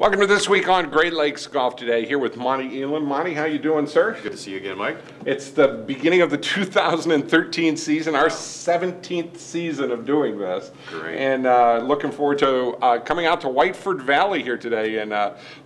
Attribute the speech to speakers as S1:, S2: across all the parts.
S1: Welcome to This Week on Great Lakes Golf Today, here with Monty Elam. Monty, how you doing, sir?
S2: Good to see you again, Mike.
S1: It's the beginning of the 2013 season, our 17th season of doing this.
S2: Great.
S1: And looking forward to coming out to Whiteford Valley here today. And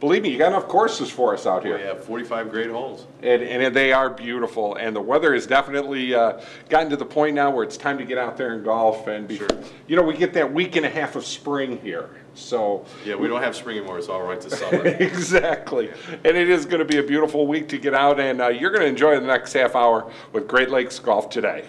S1: believe me, you got enough courses for us out here.
S2: We have 45 great holes.
S1: And they are beautiful. And the weather has definitely gotten to the point now where it's time to get out there and golf. And
S2: Sure.
S1: you know, we get that week and a half of spring here. So
S2: Yeah, we don't have spring anymore. It's all right to summer.
S1: exactly. And it is going to be a beautiful week to get out, and you're going to enjoy the next half hour with Great Lakes Golf Today.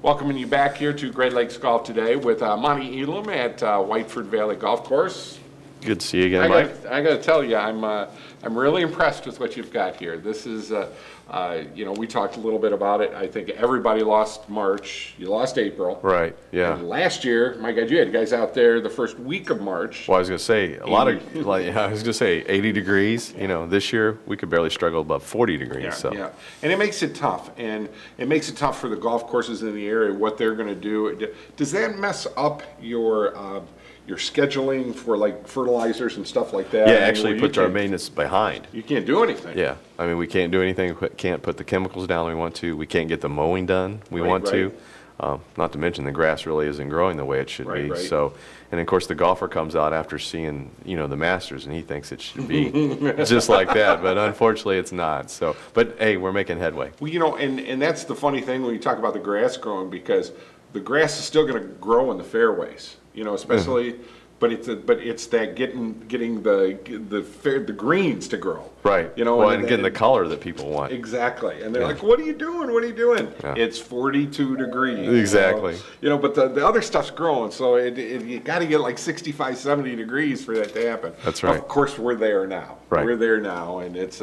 S1: Welcoming you back here to Great Lakes Golf Today with Monty Elam at Whiteford Valley Golf Course.
S2: Good to see you again, Mike.
S1: I got to tell you, I'm really impressed with what you've got here. This is, you know, we talked a little bit about it. I think everybody lost March. You lost April.
S2: Right, yeah.
S1: And last year, my God, you had guys out there the first week of March.
S2: Well, I was going to say, I was going to say 80 degrees. You know, this year we could barely struggle above 40 degrees.
S1: Yeah,
S2: so.
S1: yeah. And it makes it tough. And it makes it tough for the golf courses in the area, what they're going to do. Does that mess up your scheduling for like fertilizers and stuff like that?
S2: Yeah, actually puts our maintenance behind.
S1: You can't do anything.
S2: Yeah, I mean, we can't do anything. We can't put the chemicals down we want to. We can't get the mowing done we want to. Not to mention the grass really isn't growing the way it should be. Right. So, and of course the golfer comes out after seeing, you know, the Masters, and he thinks it should be just like that, but unfortunately it's not. So, but hey, we're making headway.
S1: Well, you know, and that's the funny thing when you talk about the grass growing, because the grass is still going to grow in the fairways. You know, especially, but it's that getting the greens to grow.
S2: Right.
S1: You know,
S2: well, and getting the color that people want.
S1: Exactly. And they're like, "What are you doing? What are you doing?" Yeah. It's 42 degrees.
S2: Exactly.
S1: You know, but the other stuff's growing, so you got to get like 65, 70 degrees for that to happen.
S2: That's right.
S1: Of course, we're there now.
S2: Right.
S1: We're there now, and it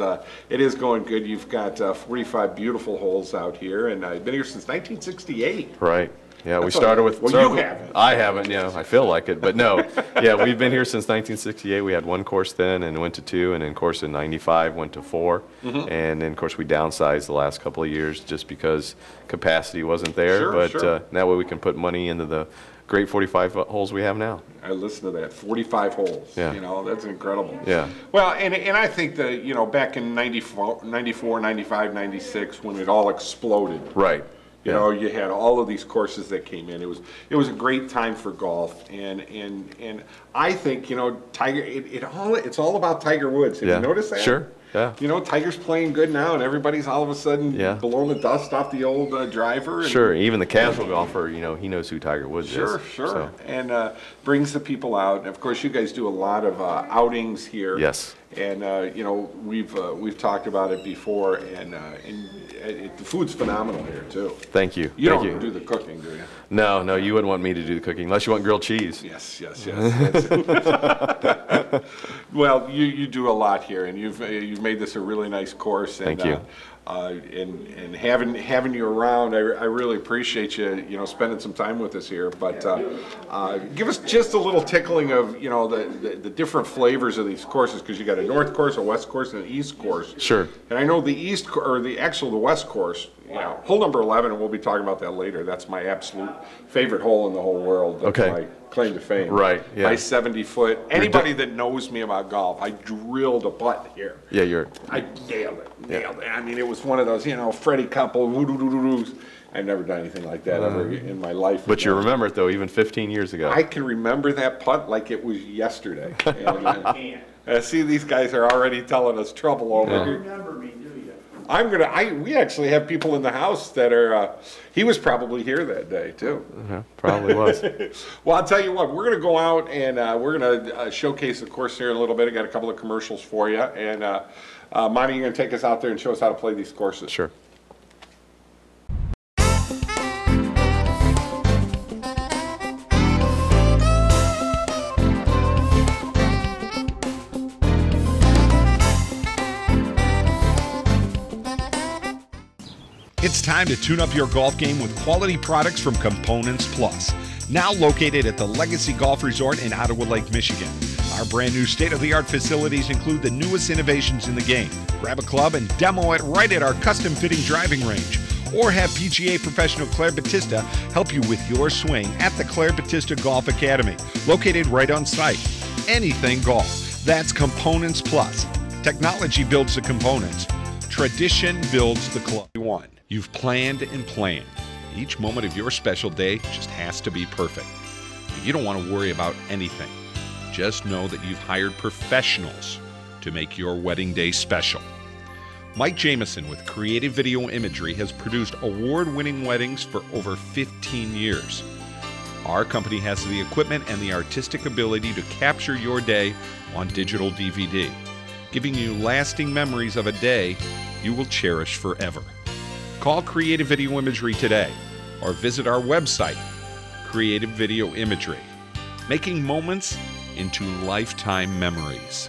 S1: is going good. You've got 45 beautiful holes out here, and I've been here since 1968.
S2: Right. Yeah, we started with.
S1: Well, you haven't.
S2: I haven't. Yeah, I feel like it, but no. Yeah, we've been here since 1968. We had one course then, and went to two, and then course in '95 went to four, and then of course we downsized the last couple of years just because capacity wasn't there.
S1: Sure,
S2: but
S1: sure.
S2: That way we can put money into the great 45 holes we have now.
S1: I listen to that. 45 holes.
S2: Yeah.
S1: You know, that's incredible.
S2: Yeah.
S1: Well, and I think that, you know, back in 94, 95, 96, when it all exploded.
S2: Right.
S1: You know, you had all of these courses that came in. It was a great time for golf, and I think, you know, Tiger. It's all about Tiger Woods. Have you noticed that?
S2: Sure. Yeah.
S1: You know, Tiger's playing good now, and everybody's all of a sudden blowing the dust off the old driver. And
S2: sure. Even the casual golfer, you know, he knows who Tiger Woods is.
S1: Sure. So. And brings the people out. And of course, you guys do a lot of outings here.
S2: Yes.
S1: And you know, we've talked about it before, and the food's phenomenal here too.
S2: Thank you.
S1: You
S2: Thank
S1: don't do the cooking, do you?
S2: No, you wouldn't want me to do the cooking unless you want grilled cheese.
S1: Yes. Well, you do a lot here, and you've made this a really nice course. And,
S2: Thank you.
S1: And having you around, I really appreciate you know, spending some time with us here. But give us just a little tickling of, you know, the different flavors of these courses, because you got a north course, a west course, and an east course.
S2: Sure.
S1: And I know the west course. You know, hole number 11, and we'll be talking about that later. That's my absolute favorite hole in the whole world. That's my claim to fame.
S2: Right. Yeah.
S1: My 70-foot. Anybody that knows me about golf, I drilled a putt here.
S2: Yeah,
S1: I nailed it. I mean, it was one of those, you know, Freddie Couple, woo-doo-doo-doo-doos. I've never done anything like that ever in my life.
S2: But you remember it, though, even 15 years ago.
S1: I can remember that putt like it was yesterday. And, see, these guys are already telling us trouble over here.
S3: Remember me, do you?
S1: We actually have people in the house that are, he was probably here that day too.
S2: Probably was.
S1: Well, I'll tell you what, we're going to go out and we're going to showcase the course here in a little bit. I got a couple of commercials for you. And Monty, you're going to take us out there and show us how to play these courses.
S2: Sure.
S3: It's time to tune up your golf game with quality products from Components Plus. Now located at the Legacy Golf Resort in Ottawa Lake, Michigan. Our brand new state-of-the-art facilities include the newest innovations in the game. Grab a club and demo it right at our custom fitting driving range. Or have PGA professional Claire Batista help you with your swing at the Claire Batista Golf Academy, located right on site. Anything golf. That's Components Plus. Technology builds the components. Tradition builds the club. You've planned and planned. Each moment of your special day just has to be perfect. You don't want to worry about anything. Just know that you've hired professionals to make your wedding day special. Mike Jameson with Creative Video Imagery has produced award-winning weddings for over 15 years. Our company has the equipment and the artistic ability to capture your day on digital DVD, giving you lasting memories of a day you will cherish forever. Call Creative Video Imagery today or visit our website, Creative Video Imagery, making moments into lifetime memories.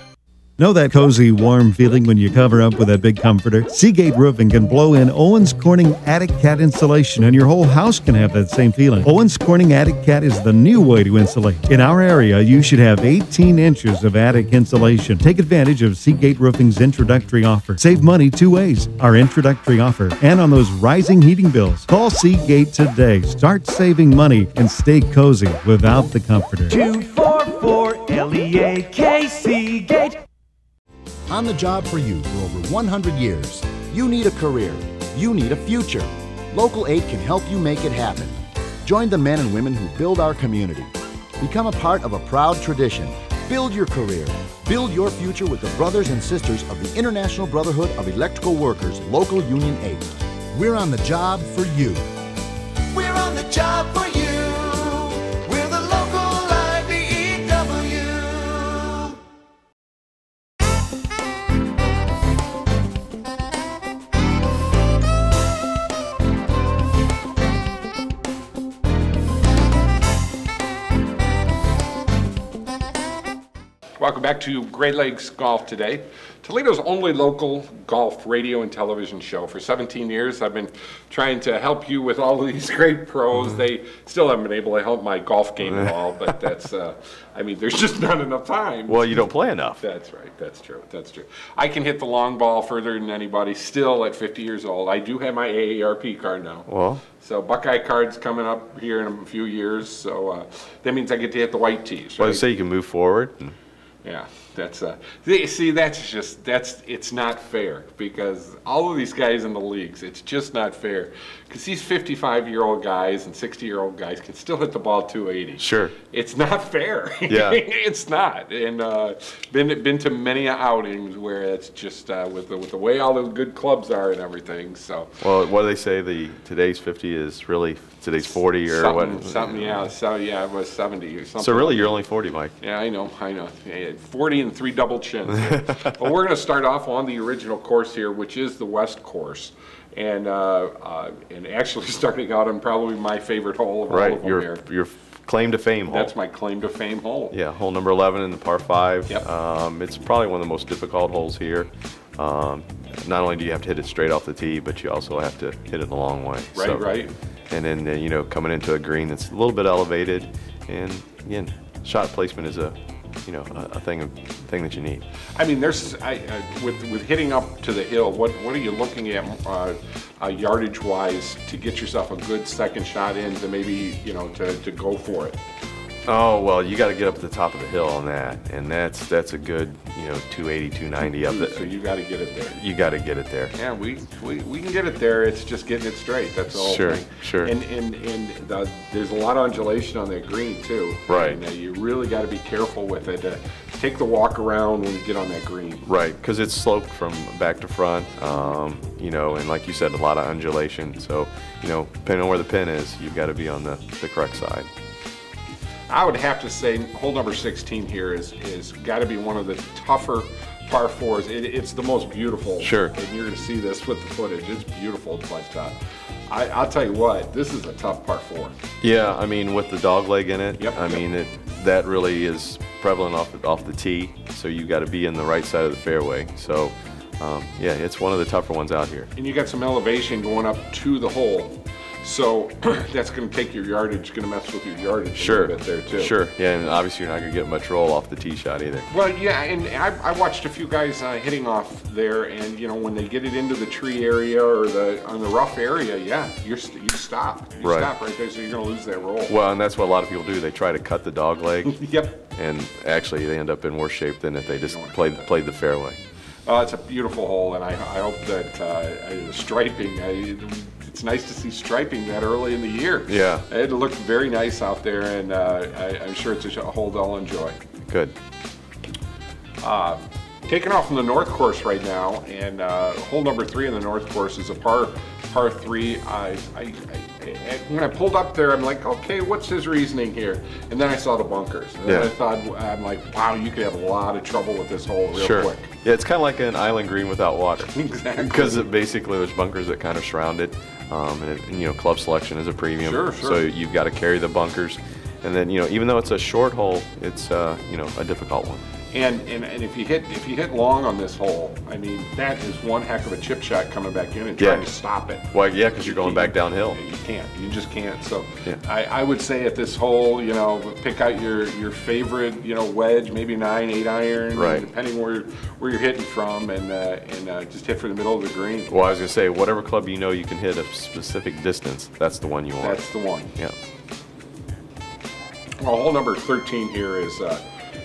S4: Know that cozy, warm feeling when you cover up with that big comforter? Seagate Roofing can blow in Owens Corning Attic Cat insulation, and your whole house can have that same feeling. Owens Corning Attic Cat is the new way to insulate. In our area, you should have 18 inches of attic insulation. Take advantage of Seagate Roofing's introductory offer. Save money two ways: our introductory offer and on those rising heating bills. Call Seagate today. Start saving money and stay cozy without the comforter.
S5: 244-LEAK Seagate.
S6: On the job for you for over 100 years. You need a career. You need a future. Local 8 can help you make it happen. Join the men and women who build our community. Become a part of a proud tradition. Build your career. Build your future with the brothers and sisters of the International Brotherhood of Electrical Workers, Local Union 8. We're on the job for you.
S5: We're on the job for you. We're the local IBEW.
S1: Welcome back to Great Lakes Golf Today, Toledo's only local golf radio and television show. For 17 years, I've been trying to help you with all of these great pros. They still haven't been able to help my golf game at all, but that's, I mean, there's just not enough time.
S2: Well, you don't play enough.
S1: That's right. That's true. That's true. I can hit the long ball further than anybody still at 50 years old. I do have my AARP card now.
S2: Well,
S1: so Buckeye card's coming up here in a few years, so that means I get to hit the white tees, right?
S2: well, say you can move forward.
S1: Yeah, that's see, it's not fair, because all of these guys in the leagues, it's just not fair, because these 55-year-old guys and 60-year-old guys can still hit the ball 280.
S2: Sure.
S1: It's not fair.
S2: Yeah.
S1: It's not. And been to many outings where it's just with the way all those good clubs are and everything. So.
S2: Well, what do they say? Today's 50 is really today's 40 or what?
S1: Something, yeah. So yeah, it was 70 or something.
S2: So really, you're only 40, Mike.
S1: Yeah, I know. 40 and 3 double chins. But we're going to start off on the original course here, which is the West Course, and actually starting out on probably my favorite hole of all of them here.
S2: Your claim to fame hole.
S1: That's my claim to fame hole.
S2: Yeah, hole number 11 in the par 5.
S1: Yep.
S2: It's probably one of the most difficult holes here. Not only do you have to hit it straight off the tee, but you also have to hit it a long way.
S1: Right, right.
S2: And then you know, coming into a green that's a little bit elevated, and again, shot placement is a thing that you need. I
S1: mean, there's with hitting up to the hill. What are you looking at yardage wise to get yourself a good second shot in to maybe to go for it?
S2: Oh, well, you got to get up to the top of the hill on that, and that's a good 280, 290 up there.
S1: So you got to get it there.
S2: You got to get it there.
S1: Yeah, we can get it there. It's just getting it straight. That's the whole thing.
S2: Sure.
S1: And there's a lot of undulation on that green too.
S2: Right.
S1: And you really got to be careful with it. Take the walk around when you get on that green.
S2: Right, because it's sloped from back to front. And like you said, a lot of undulation. So depending on where the pin is, you've got to be on the correct side.
S1: I would have to say hole number 16 here is got to be one of the tougher par 4s. It's the most beautiful.
S2: Sure.
S1: And you're going to see this with the footage. It's beautiful, but I'll tell you what, this is a tough par 4.
S2: Yeah, I mean, with the dog leg in it,
S1: yep,
S2: I mean, that really is prevalent off the tee, so you got to be in the right side of the fairway. So yeah, it's one of the tougher ones out here.
S1: And you got some elevation going up to the hole. So that's going to take your yardage, going to mess with your yardage a little bit there too.
S2: Sure, yeah, and obviously you're not going to get much roll off the tee shot either.
S1: Well, yeah, and I watched a few guys hitting off there, and you know, when they get it into the tree area or on the rough area, yeah, you stop. You stop right there, so you're going to lose that roll.
S2: Well, and that's what a lot of people do. They try to cut the dog leg.
S1: Yep.
S2: And actually, they end up in worse shape than if they just played the fairway.
S1: It's a beautiful hole, and I hope that the striping. It's nice to see striping that early in the year.
S2: Yeah.
S1: It looked very nice out there, and I'm sure it's a hole they'll enjoy.
S2: Good.
S1: Taking off from the North Course right now, and hole number 3 in the North Course is a par 3. When I pulled up there, I'm like, okay, what's his reasoning here? And then I saw the bunkers, and then I thought, I'm like, wow, you could have a lot of trouble with this hole real quick.
S2: Yeah, it's kind of like an island green without water.
S1: Exactly.
S2: Because basically there's bunkers that kind of surround it, and you know, club selection is a premium.
S1: Sure.
S2: So you've got to carry the bunkers, and then you know, even though it's a short hole, it's you know, a difficult one.
S1: And if you hit long on this hole, I mean, that is one heck of a chip shot coming back in and trying to stop it.
S2: Well, yeah, because you're going back downhill.
S1: You can't. You just can't. So I would say at this hole, you know, pick out your favorite, you know, wedge, maybe 9-8 iron, depending where you're hitting from, and just hit for the middle of the green.
S2: Well, I was gonna say, whatever club you know you can hit a specific distance, that's the one you want.
S1: That's the one.
S2: Yeah.
S1: Well, hole number 13 here is.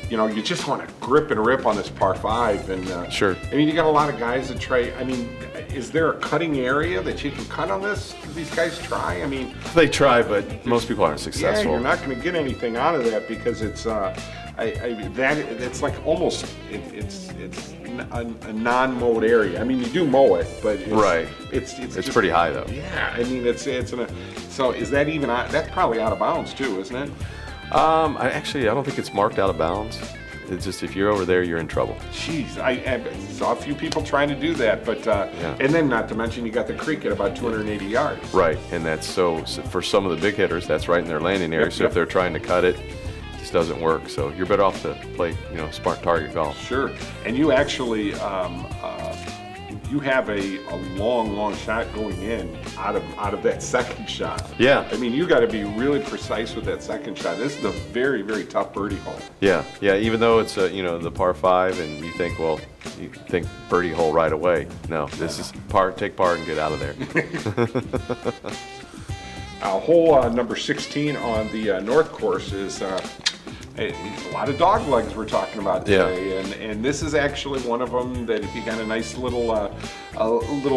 S1: You know, you just want to grip and rip on this par 5, and
S2: sure.
S1: I mean, you got a lot of guys that try. I mean, is there a cutting area that you can cut on this? Do these guys try? I mean,
S2: they try, but most people aren't successful.
S1: Yeah, you're not going to get anything out of that because it's it's like almost it's a non-mowed area. I mean, you do mow it, but it's
S2: it's pretty high though.
S1: Yeah, I mean, so is that even that's probably out of bounds too, isn't it?
S2: Actually, I don't think it's marked out of bounds. It's just if you're over there, you're in trouble.
S1: Jeez, I saw a few people trying to do that, but and then not to mention you got the creek at about 280 yards.
S2: Right, and that's so for some of the big hitters, that's right in their landing area. So if they're trying to cut it, it just doesn't work. So you're better off to play, you know, smart target golf.
S1: Sure, and you actually you have a long shot going in out of that second shot.
S2: Yeah.
S1: I mean, you got to be really precise with that second shot. This is a very top birdie hole.
S2: Yeah. Even though it's you know, the par 5, and you think, well, you think birdie hole right away. No, this is par. Take par and get out of there.
S1: Hole number 16 on the North Course is. A lot of dog legs we're talking about today, and this is actually one of them that if you got a nice little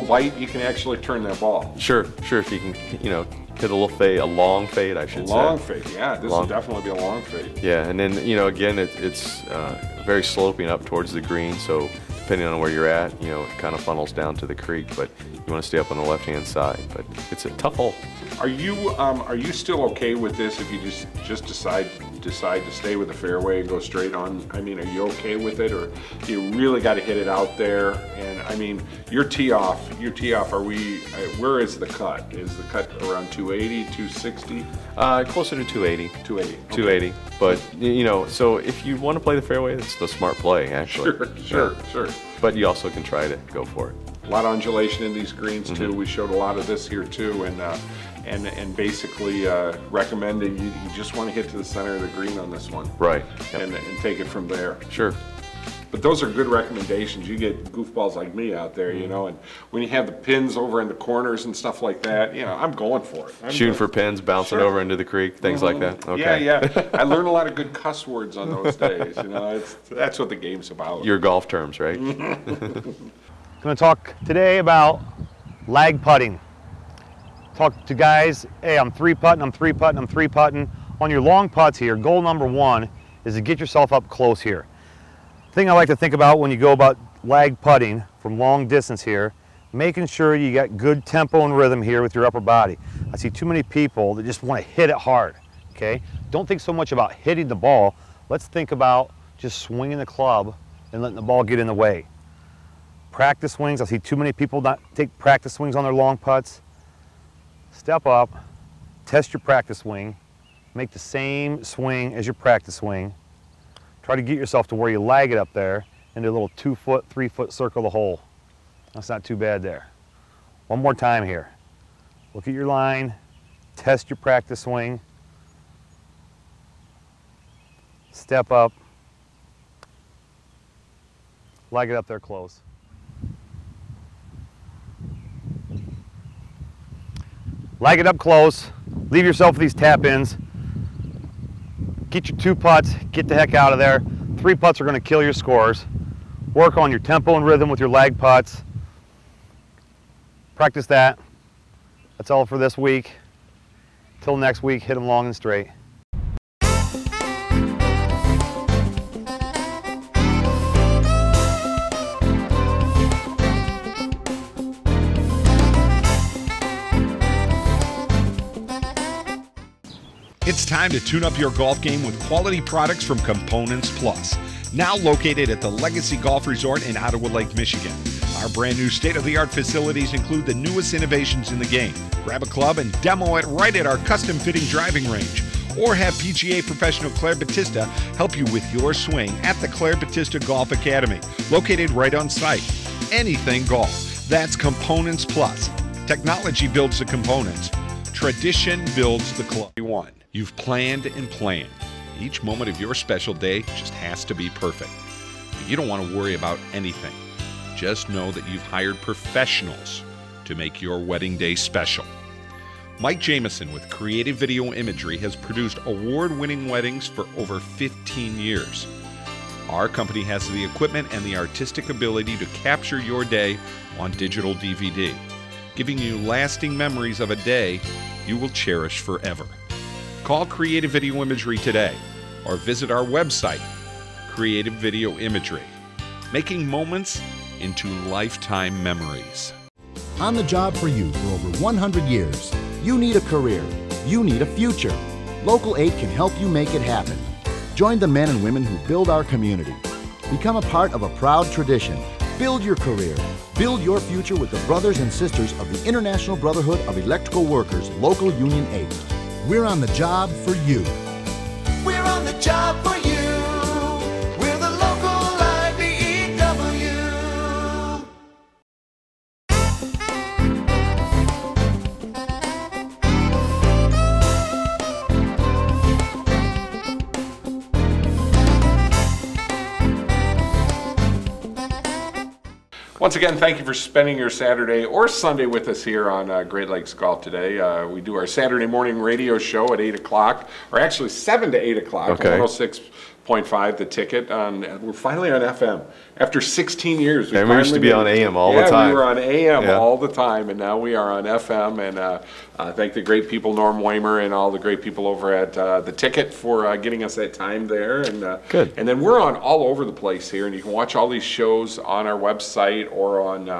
S1: bite, you can actually turn that ball.
S2: Sure. If you can, you know, hit a little fade, a long fade, I should say.
S1: A long fade, yeah. This will definitely be a long fade.
S2: Yeah, and then you know, again, it's very sloping up towards the green, so depending on where you're at, you know, it kind of funnels down to the creek, but you want to stay up on the left-hand side. But it's a tough hole.
S1: Are you still okay with this if you just decide to stay with the fairway and go straight on? I mean, are you okay with it, or do you really got to hit it out there? And I mean, your tee off. Are we? Where is the cut? Is the cut around 280, 260?
S2: Closer to 280.
S1: 280. Okay.
S2: 280. But you know, so if you want to play the fairway, it's the smart play, actually.
S1: Sure.
S2: But you also can try to go for it.
S1: A lot of undulation in these greens too. We showed a lot of this here too, and basically recommended you just want to hit to the center of the green on this one.
S2: Right.
S1: And take it from there.
S2: Sure.
S1: But those are good recommendations. You get goofballs like me out there, you know, and when you have the pins over in the corners and stuff like that, you know, I'm going for it.
S2: Shooting for pins, bouncing over into the creek, things like that. Okay.
S1: Yeah. I learned a lot of good cuss words on those days. You know, that's what the game's about.
S2: Your golf terms, right?
S7: Going to talk today about lag putting. Talk to guys, hey, I'm three putting. On your long putts here, goal number 1 is to get yourself up close here. Thing I like to think about when you go about lag putting from long distance here, making sure you got good tempo and rhythm here with your upper body. I see too many people that just want to hit it hard, okay? Don't think so much about hitting the ball. Let's think about just swinging the club and letting the ball get in the way. Practice swings, I see too many people not take practice swings on their long putts. Step up, test your practice swing, make the same swing as your practice swing. Try to get yourself to where you lag it up there into a little 2-foot, 3-foot circle of the hole. That's not too bad there. One more time here. Look at your line, test your practice swing, step up, leg it up there close. Leg it up close, leave yourself with these tap-ins, get your 2 putts, get the heck out of there. 3 putts are going to kill your scores. Work on your tempo and rhythm with your lag putts. Practice that. That's all for this week. Till next week, hit them long and straight.
S3: It's time to tune up your golf game with quality products from Components Plus. Now located at the Legacy Golf Resort in Ottawa Lake, Michigan. Our brand new state-of-the-art facilities include the newest innovations in the game. Grab a club and demo it right at our custom fitting driving range. Or have PGA professional Claire Batista help you with your swing at the Claire Batista Golf Academy, located right on site. Anything golf. That's Components Plus. Technology builds the components. Tradition builds the club. You've planned and planned. Each moment of your special day just has to be perfect. But you don't want to worry about anything. Just know that you've hired professionals to make your wedding day special. Mike Jameson with Creative Video Imagery has produced award-winning weddings for over 15 years. Our company has the equipment and the artistic ability to capture your day on digital DVD, giving you lasting memories of a day you will cherish forever. Call Creative Video Imagery today or visit our website, Creative Video Imagery, making moments into lifetime memories.
S6: On the job for you for over 100 years. You need a career. You need a future. Local 8 can help you make it happen. Join the men and women who build our community. Become a part of a proud tradition. Build your career. Build your future with the brothers and sisters of the International Brotherhood of Electrical Workers, Local Union 8. We're on the job for you.
S5: We're on the job for you. We're the local IBEW.
S1: Once again, thank you for spending your Saturday or Sunday with us here on Great Lakes Golf today. We do our Saturday morning radio show at 8 o'clock, or actually 7 to 8 o'clock,
S2: Okay.
S1: 106.5 The Ticket. We're finally on FM. After 16 years.
S2: And we used to be on AM all the time.
S1: Yeah, we were on AM
S2: Yeah.
S1: all the time, and now we are on FM. And thank the great people, Norm Weimer, and all the great people over at The Ticket for getting us that time there. And
S2: Good.
S1: And then we're on all over the place here, and you can watch all these shows on our website or on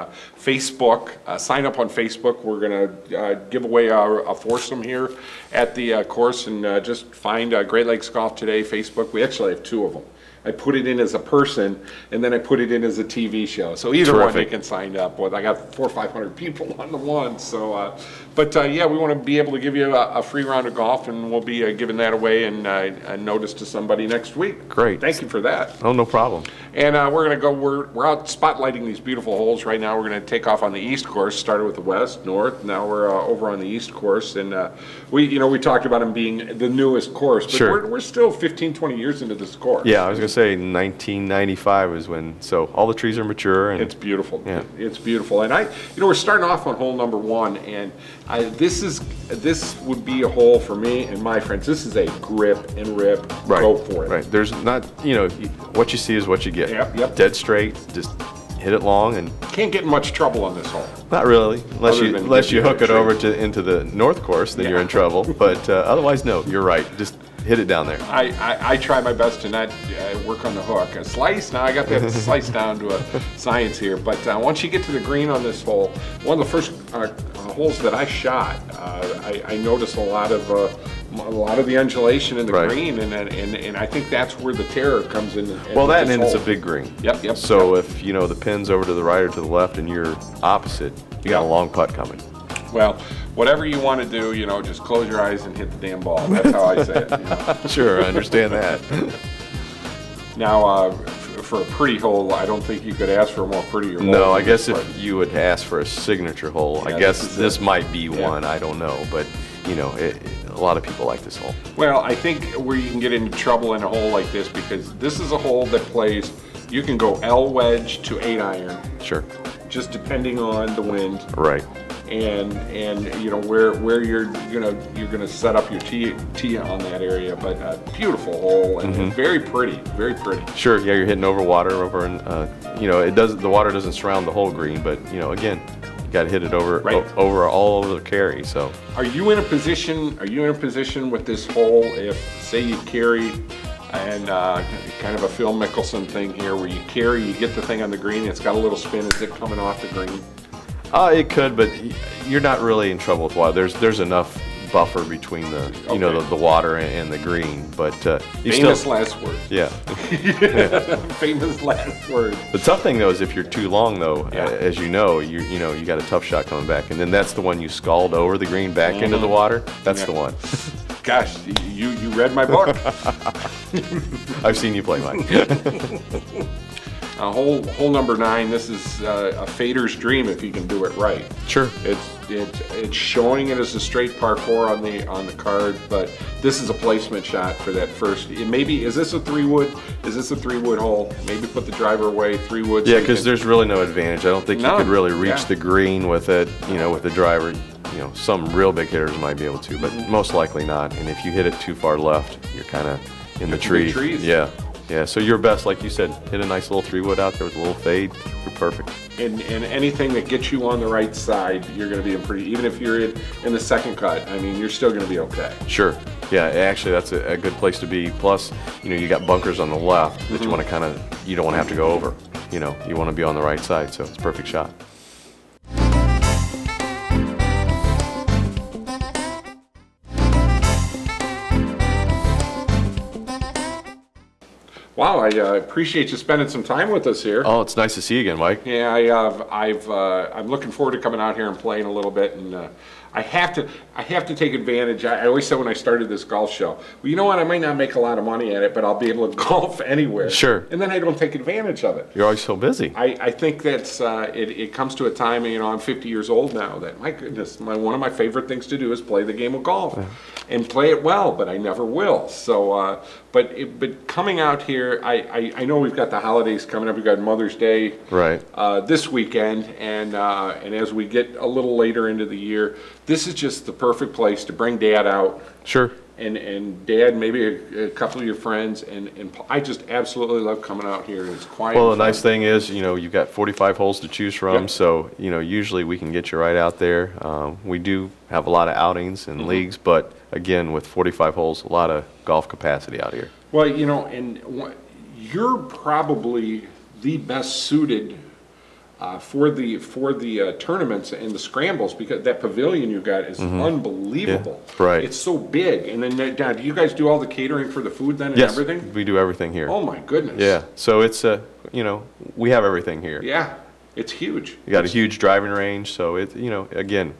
S1: Facebook. Sign up on Facebook. We're going to give away a foursome here at the course, and just find Great Lakes Golf Today Facebook. We actually have 2 of them. I put it in as a person, and then I put it in as a TV show. So either one you can sign up with. I got 400 or 500 people on the one. So, yeah, we want to be able to give you a free round of golf, and we'll be giving that away and a notice to somebody next week.
S2: Great.
S1: Thank you for that.
S2: Oh, no problem.
S1: And we're going to go. We're out spotlighting these beautiful holes right now. We're going to take off on the East course. Started with the West, North. Now we're over on the East course, and we talked about them being the newest course, but
S2: Sure.
S1: we're still 15, 20 years into this course.
S2: Yeah, I was going to say 1995 is when, so all the trees are mature. And
S1: It's beautiful.
S2: Yeah.
S1: It's beautiful. And we're starting off on hole number 1, and this would be a hole for me and my friends. This is a grip and rip.
S2: Right,
S1: Go for it.
S2: right. There's not, what you see is what you get.
S1: Yep.
S2: Dead straight, just hit it long, and
S1: Can't get in much trouble on this hole.
S2: not really, unless
S1: Other
S2: you
S1: than
S2: unless you
S1: get
S2: hook it
S1: tree.
S2: over into the north course, then you're in trouble. But otherwise, no, you're right. Just hit it down there.
S1: I try my best to not work on the hook. A slice, now I got that slice down to a science here. But once you get to the green on this hole, one of the first holes that I shot, I noticed a lot of the undulation in the
S2: Right.
S1: green, and I think that's where the terror comes in.
S2: Well, that
S1: this
S2: and it's a
S1: hole.
S2: big green.
S1: Yep.
S2: So if the pin's over to the right or to the left, and you're opposite, you got a long putt coming.
S1: Well, whatever you want to do, just close your eyes and hit the damn ball. That's how I say it.
S2: Sure, I understand that.
S1: Now, for a pretty hole, I don't think you could ask for a more prettier hole.
S2: No, I guess if you would ask for a signature hole,
S1: Yeah,
S2: I guess this
S1: it.
S2: might be one. I don't know, but you know, a lot of people like this hole.
S1: Well, I think where you can get into trouble in a hole like this, because this is a hole that plays, you can go L wedge to 8-iron.
S2: Sure.
S1: Just depending on the wind.
S2: Right.
S1: And you know where you're gonna set up your tee on that area, but a beautiful hole and very pretty, very pretty.
S2: Sure, yeah, you're hitting over water over, and you know, the water doesn't surround the whole green, but you know, again, you got to hit it over all over the carry. So,
S1: are you in a position? Are you in a position with this hole? If say you carry, and kind of a Phil Mickelson thing here, where you carry, you get the thing on the green, it's got a little spin. Is it coming off the green?
S2: It could, but you're not really in trouble with water. There's enough buffer between the you know the water and the green, but you
S1: famous last word.
S2: Yeah.
S1: Famous last word.
S2: The tough thing though is if you're too long though, as you know, you got a tough shot coming back, and then that's the one you scald over the green back into the water. That's the one.
S1: Gosh, you read my book.
S2: I've seen you play mine.
S1: Hole number 9. This is a fader's dream if you can do it right.
S2: Sure.
S1: It's showing it as a straight par 4 on the card, but this is a placement shot for that first. Maybe is this a 3-wood? Is this a 3-wood hole? Maybe put the driver away, 3 woods.
S2: Yeah, because there's really no advantage. I don't think you could really reach the green with it. You know, with the driver. You know, some real big hitters might be able to, but most likely not. And if you hit it too far left, you're kind of in the tree. Yeah. Yeah, so your best, like you said, hit a nice little 3-wood out there with a little fade, you're perfect.
S1: And anything that gets you on the right side, you're going to be in pretty, even if you're in the second cut, I mean, you're still going to be okay.
S2: Sure. Yeah, actually that's a good place to be. Plus, you know, you got bunkers on the left that you want to you don't want to have to go over. You know, you want to be on the right side, so it's a perfect shot.
S1: Wow, I appreciate you spending some time with us here.
S2: Oh, it's nice to see you again, Mike.
S1: Yeah, I'm looking forward to coming out here and playing a little bit, and I have to take advantage. I always said when I started this golf show, well, you know what? I might not make a lot of money at it, but I'll be able to golf anywhere.
S2: Sure.
S1: And then I don't take advantage of it.
S2: You're always so busy.
S1: I think that's it comes to a time, you know, I'm 50 years old now, that my goodness, one of my favorite things to do is play the game of golf, and play it well, but I never will. So, but coming out here, I know we've got the holidays coming up. We've got Mother's Day this weekend, and as we get a little later into the year, this is just the perfect place to bring Dad out.
S2: Sure.
S1: And Dad, maybe a couple of your friends, and I just absolutely love coming out here. It's quiet.
S2: Well, the nice thing is, you know, you've got 45 holes to choose from, so, you know, usually we can get you right out there. We do have a lot of outings and leagues, but again, with 45 holes, a lot of golf capacity out here.
S1: Well, you know, and you're probably the best suited for the tournaments and the scrambles, because that pavilion you got is unbelievable.
S2: Yeah, right.
S1: It's so big. And then now, do you guys do all the catering for the food then and everything?
S2: Yes, we do everything here.
S1: Oh my goodness.
S2: Yeah, so it's you know, we have everything here.
S1: Yeah, it's huge.
S2: You got a huge driving range, so it, you know, again,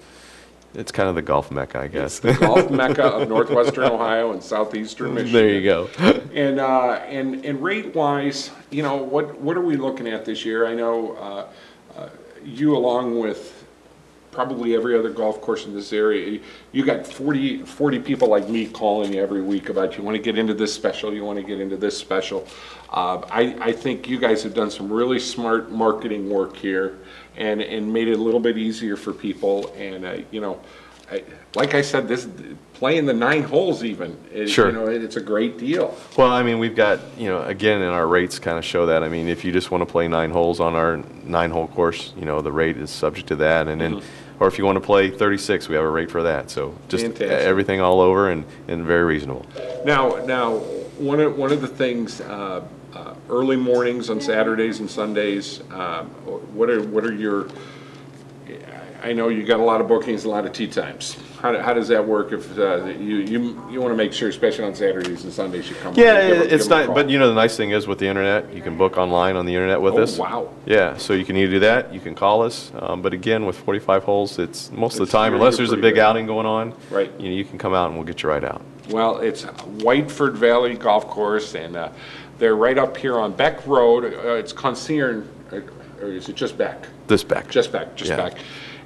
S2: it's kind of the golf mecca, I guess.
S1: It's the golf mecca of northwestern Ohio and southeastern Michigan.
S2: There you go.
S1: And rate wise, you know, what are we looking at this year? I know you, along with probably every other golf course in this area, you got 40 people like me calling you every week about, you want to get into this special, you want to get into this special. I think you guys have done some really smart marketing work here, and made it a little bit easier for people. And you know, like I said, this playing the 9 holes even, you know, it's a great deal.
S2: Well, I mean, we've got, you know, again, and our rates kind of show that. I mean, if you just want to play 9 holes on our 9-hole course, you know, the rate is subject to that, and then, or if you want to play 36, we have a rate for that. So just everything all over, and very reasonable. Now,
S1: one of the things, early mornings on Saturdays and Sundays, what are your, I know you got a lot of bookings, a lot of tee times. How does that work if you want to make sure, especially on Saturdays and Sundays, you come?
S2: Yeah, it's not. But you know, the nice thing is with the internet, you can book online on the internet with us.
S1: Oh, wow.
S2: Yeah, so you can either do that, you can call us. But again, with 45 holes, it's most of the time, unless there's a big outing going on,
S1: right?
S2: You know, you can come out and we'll get you right out.
S1: Well, it's Whiteford Valley Golf Course, and They're right up here on Beck Road. It's Concern, or is it just Beck?
S2: Just Beck.
S1: Just Beck, just Beck.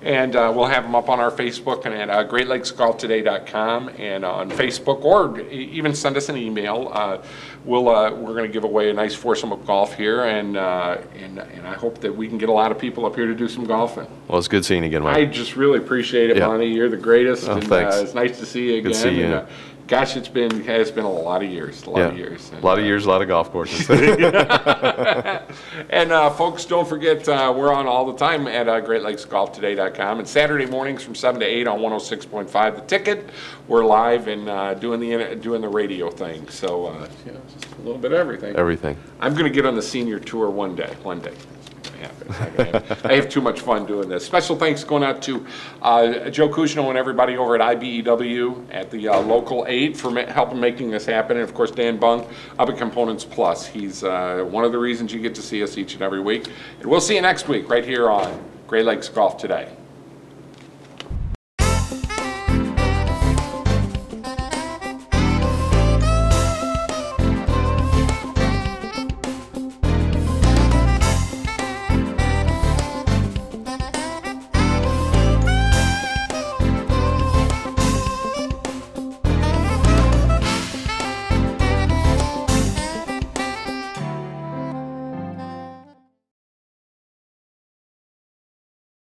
S1: And we'll have them up on our Facebook and at GreatLakesGolfToday.com and on Facebook, or even send us an email. We're going to give away a nice foursome of golf here, and I hope that we can get a lot of people up here to do some golfing.
S2: Well, it's good seeing you again, Mike.
S1: I just really appreciate it, Monty. You're the greatest.
S2: Oh,
S1: and,
S2: thanks.
S1: It's nice to see you again.
S2: Good to see you.
S1: And, gosh, it's been a lot of years. A lot of years. And,
S2: a lot of years, a lot of golf courses.
S1: And folks, don't forget, we're on all the time at GreatLakesGolfToday.com. And Saturday mornings from 7 to 8 on 106.5 The Ticket. We're live and doing the radio thing. So, just a little bit of everything.
S2: Everything.
S1: I'm going to get on the senior tour one day. I have too much fun doing this. Special thanks going out to Joe Kuzno and everybody over at IBEW at the local 8 for helping making this happen. And of course, Dan Bung up at Components Plus. He's one of the reasons you get to see us each and every week. And we'll see you next week right here on Great Lakes Golf Today.